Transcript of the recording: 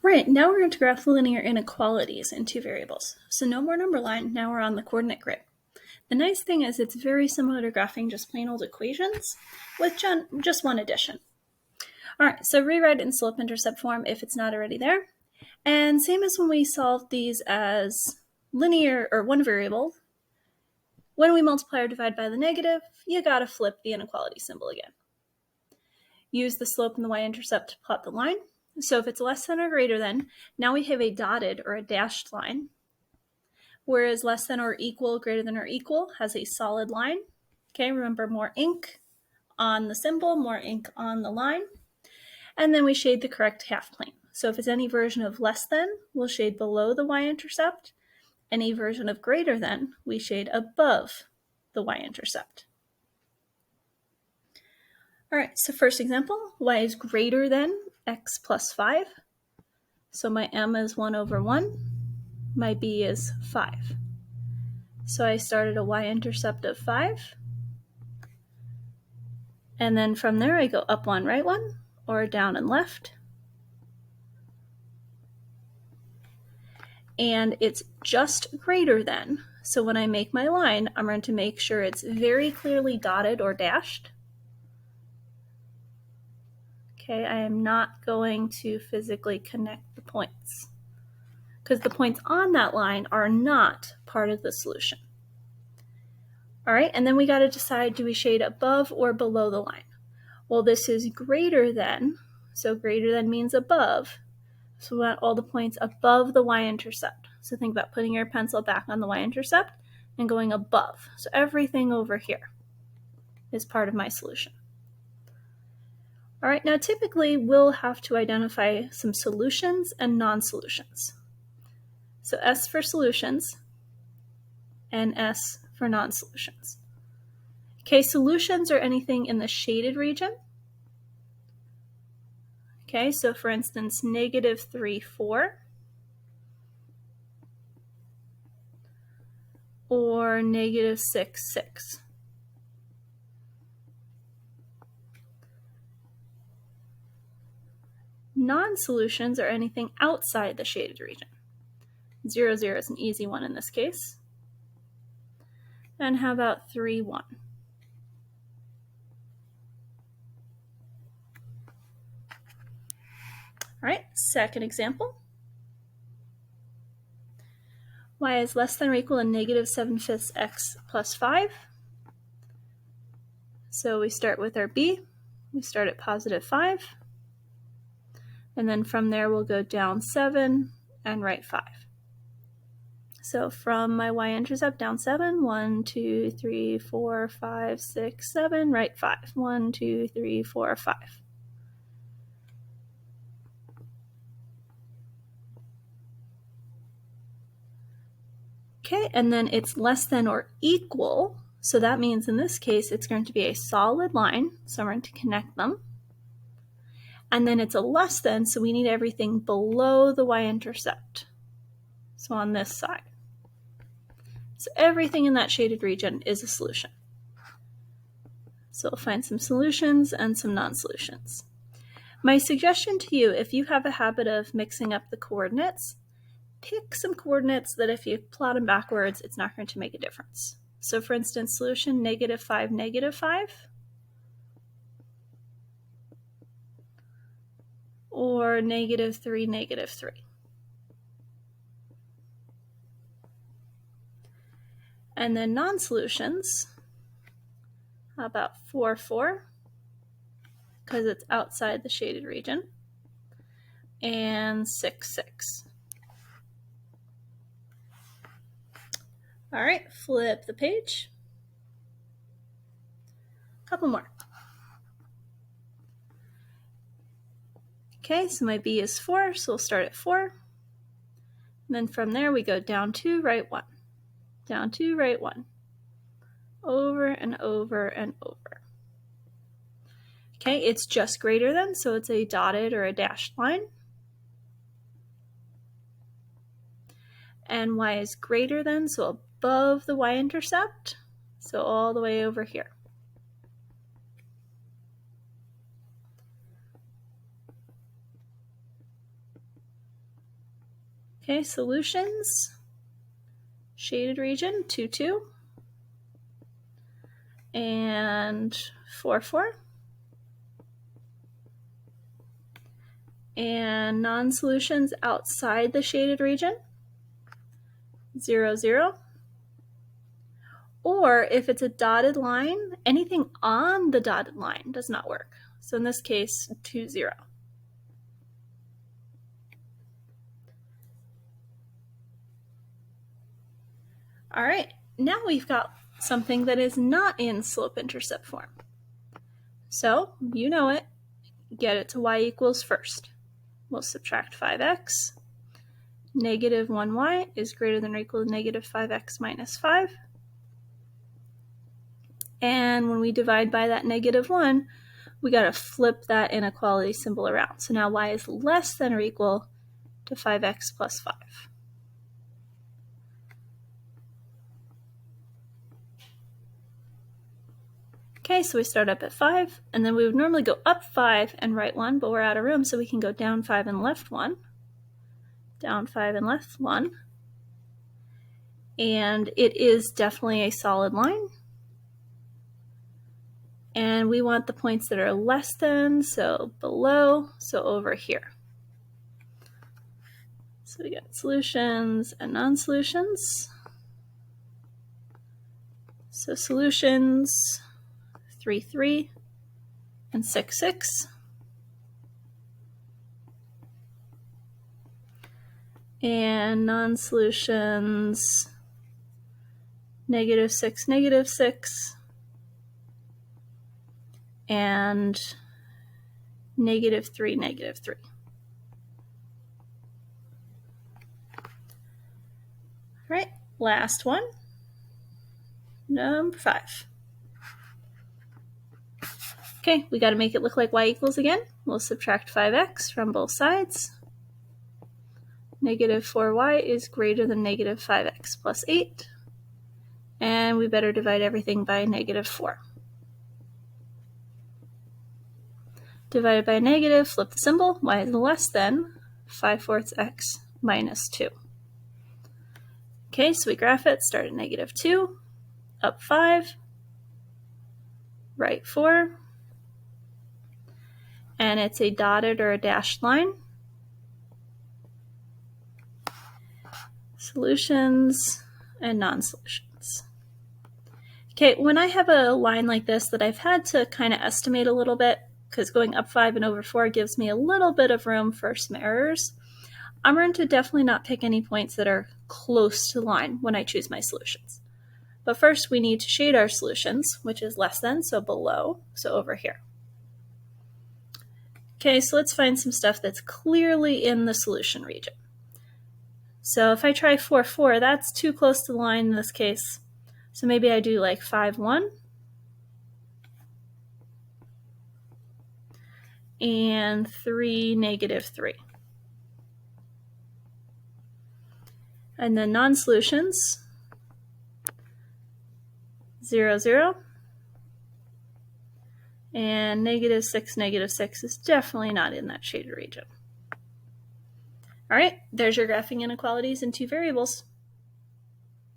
Right, now we're going to graph linear inequalities in two variables. So no more number line, now we're on the coordinate grid. The nice thing is it's very similar to graphing just plain old equations with just one addition. All right, so rewrite it in slope-intercept form if it's not already there. And same as when we solved these as linear or one variable, when we multiply or divide by the negative, you gotta flip the inequality symbol again. Use the slope and the y-intercept to plot the line. So if it's less than or greater than, now we have a dotted or a dashed line, whereas less than or equal, greater than or equal has a solid line. Okay, remember, more ink on the symbol, more ink on the line. And then we shade the correct half plane. So if it's any version of less than, we'll shade below the y-intercept. Any version of greater than, we shade above the y-intercept. All right, so first example, y is greater than x plus 5. So my m is 1 over 1. My b is 5. So I started a y-intercept of 5. And then from there I go up 1, right 1, or down and left. And it's just greater than. So when I make my line, I'm going to make sure it's very clearly dotted or dashed. Okay, I am not going to physically connect the points because the points on that line are not part of the solution. All right, and then we got to decide, do we shade above or below the line? Well, this is greater than, so greater than means above. So we want all the points above the y-intercept. So think about putting your pencil back on the y-intercept and going above. So everything over here is part of my solution. All right, now typically we'll have to identify some solutions and non-solutions. So S for solutions and S for non-solutions. Okay, solutions are anything in the shaded region. Okay, so for instance, -3, 4. Or -6, 6. Non-solutions are anything outside the shaded region. 0, 0 is an easy one in this case. And how about 3, 1? All right, second example. Y is less than or equal to -7/5 x plus 5. So we start with our b. We start at +5. And then from there we'll go down 7 and right 5. So from my y-intercept down 7, 1, 2, 3, 4, 5, 6, 7, right 5. 1, 2, 3, 4, 5. Okay, and then it's less than or equal. So that means in this case, it's going to be a solid line. So we're going to connect them. And then it's a less than, so we need everything below the y-intercept. So on this side. So everything in that shaded region is a solution. So we'll find some solutions and some non-solutions. My suggestion to you, if you have a habit of mixing up the coordinates, pick some coordinates that if you plot them backwards, it's not going to make a difference. So for instance, solution -5, -5, or -3, -3. And then non-solutions, how about 4, 4, because it's outside the shaded region, and 6, 6. All right, flip the page. A couple more. Okay, so my b is 4, so we'll start at 4. And then from there we go down 2, right 1. Down 2, right 1. Over and over and over. Okay, it's just greater than, so it's a dotted or a dashed line. And y is greater than, so above the y-intercept, so all the way over here. Okay, solutions, shaded region, 2, 2, and 4, 4. And non-solutions outside the shaded region, 0, 0. Or if it's a dotted line, anything on the dotted line does not work. So in this case, 2, 0. All right, now we've got something that is not in slope-intercept form. So, you know it, get it to y equals first. We'll subtract 5x. Negative 1y is greater than or equal to negative 5x minus 5. And when we divide by that negative 1, we got to flip that inequality symbol around. So now y is less than or equal to 5x plus 5. Okay, so we start up at 5, and then we would normally go up 5 and right 1, but we're out of room, so we can go down 5 and left 1. Down 5 and left 1. And it is definitely a solid line. And we want the points that are less than, so below, so over here. So we got solutions and non-solutions. So solutions, 3, 3, and 6, 6. And non-solutions, negative 6, negative 6. And negative 3, negative 3. All right, last one, number 5. Okay, we got to make it look like y equals again. We'll subtract 5x from both sides. Negative 4y is greater than negative 5x plus 8. And we better divide everything by negative 4. Divided by a negative, flip the symbol. Y is less than 5/4 x minus 2. Okay, so we graph it. Start at negative 2, up 5, right 4. And it's a dotted or a dashed line. Solutions and non-solutions. Okay, when I have a line like this that I've had to kind of estimate a little bit, because going up 5 and over 4 gives me a little bit of room for some errors, I'm going to definitely not pick any points that are close to the line when I choose my solutions. But first we need to shade our solutions, which is less than, so below, so over here. Okay, so let's find some stuff that's clearly in the solution region. So if I try 4, 4, that's too close to the line in this case. So maybe I do like 5, 1. And 3, negative 3. And then non-solutions, 0, 0. And negative 6, negative 6 is definitely not in that shaded region. All right, there's your graphing inequalities in two variables.